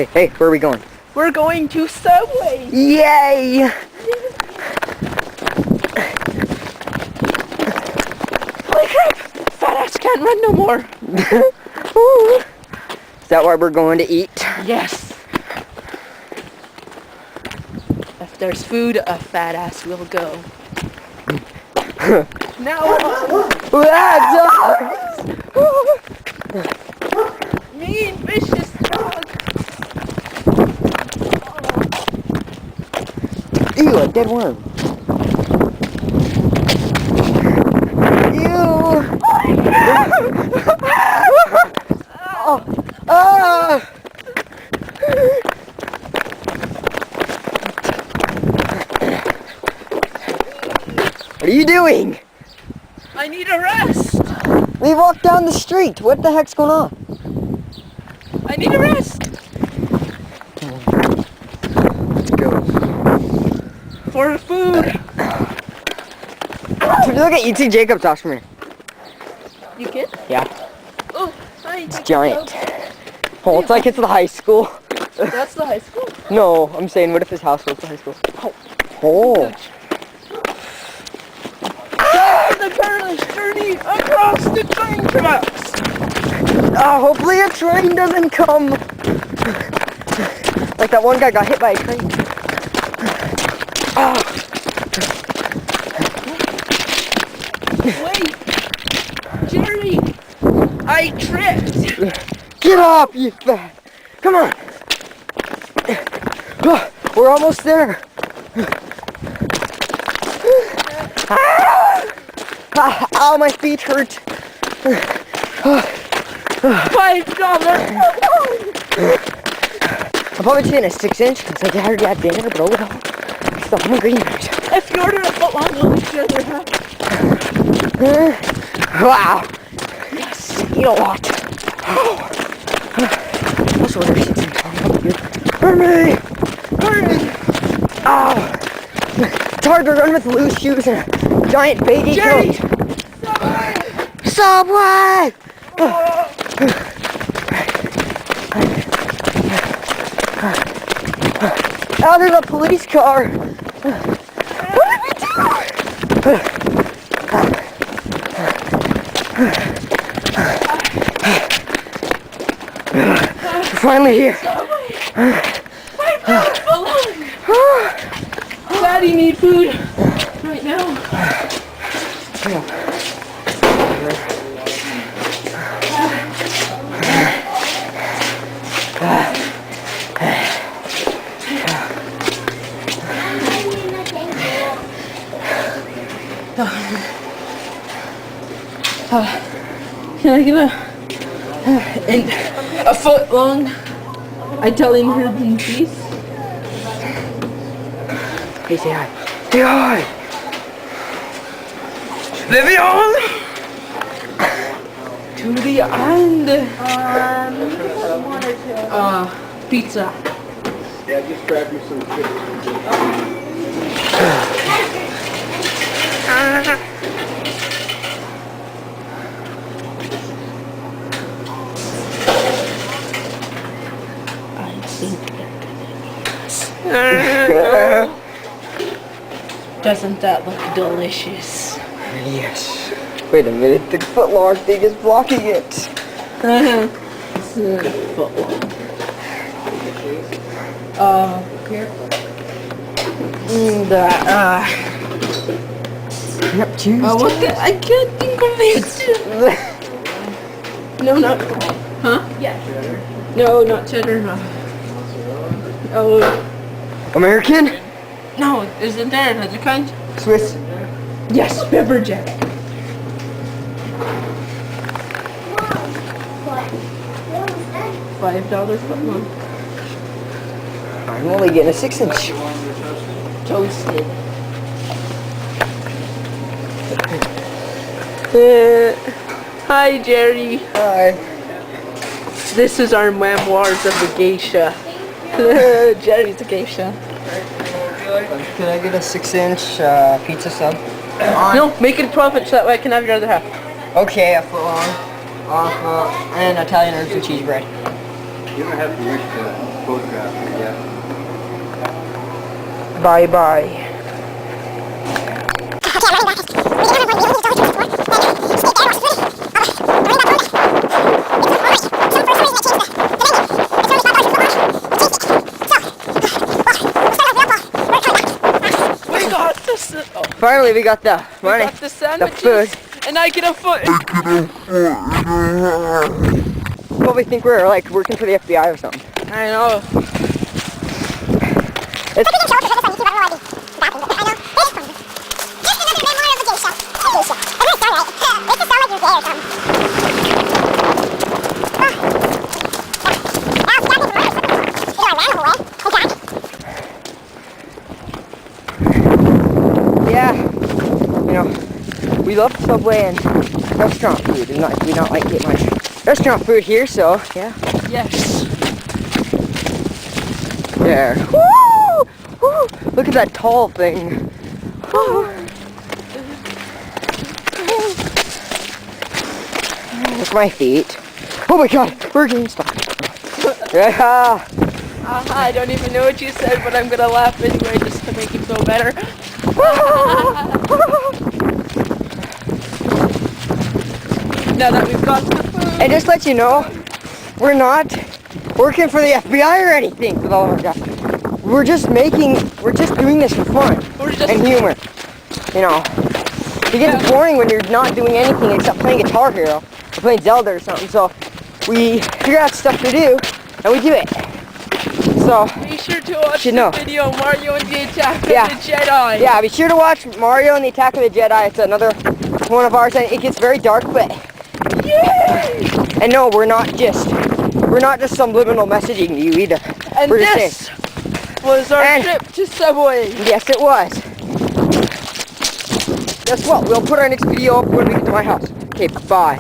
Hey, where are we going? We're going to Subway. Yay! Holy crap! Fat ass can't run no more. Is that why we're going to eat? Yes. If there's food, a fat ass will go. Now, mean vicious dog. Ew, a dead worm. Ew. Oh. Ah. What are you doing? I need a rest. We walked down the street. What the heck's going on? I need a rest. Let's go. For food. Look at E.T. Jacobs' house from here. You can? Yeah. Oh, hi. It's giant. Oh, it's like it's the high school. That's the high school? No, I'm saying, what if his house was the high school? Oh. Oh. The perilous journey across the train tracks. Hopefully a train doesn't come. Like that one guy got hit by a train. Wait, Jerry, I tripped. Get off, you fat. Come on. We're almost there. Ow, my feet hurt. $5. I'm probably taking a 6-inch because I already had dinner, but oh well. I'm still hungry. If you order a foot long, we'll make sure they're happy. Wow. Yes. Eat a lot. Let's order 6-inch. Hurry! Hurry! Ow! It's hard to run with loose shoes and a giant baggy Jerry! coat. Subway! Oh, there's a police car. What did we do? We're finally here. Daddy need food right now. Can I get a foot long Italian herb and cheese? Hey, say hi. Say hi. Vivian! To the end. Pizza. Yeah, just grab you some chicken. I think doesn't that look delicious? Yes. Wait a minute, the foot long thing is blocking it. It's a foot long. Yep, choose. What the? I can't think of it. No, not. Huh? Yeah. No, not cheddar. No. Oh. American? No, isn't there another kind? Swiss. Yes, pepper jack. $5 foot long. I'm only getting a 6-inch. Toasted. Hi, Jerry. Hi. This is our memoirs of the geisha. Jerry's a geisha. Can I get a 6-inch pizza sub? No, make it a 12-inch, that way I can have your other half. Okay, a foot long. And Italian herbs and cheese bread. You don't have permission to photograph me yet. Bye bye. We got this. Oh, Finally, we got the we money, got the the sandwiches, food. and I get a foot. Probably think we're like working for the FBI or something. I know. It's, yeah, you know, we love Subway and restaurant food, and we don't like get much restaurant food here, so yeah. Yes. There. Woo! Woo! Look at that tall thing. Woo! Look at my feet. Oh my god, we're getting stuck. Yeah. I don't even know what you said, but I'm gonna laugh anyway just to make you feel better. Now that we've got the food. And just let you know, we're not working for the FBI or anything with all of our guys. We're just doing this for fun We're just and humor. You know, it gets boring when you're not doing anything except playing Guitar Hero or playing Zelda or something. So we figure out stuff to do and we do it. So be sure to watch should the know. video Mario and the Attack Yeah. of the Jedi. yeah, be sure to watch Mario and the Attack of the Jedi. It's another one of ours, and it gets very dark, but Yay! and no, we're not just subliminal messaging to you either. And we're just this saying, was our And- trip to Subway. yes, it was. Guess what? We'll put our next video up when we get to my house. Okay, bye.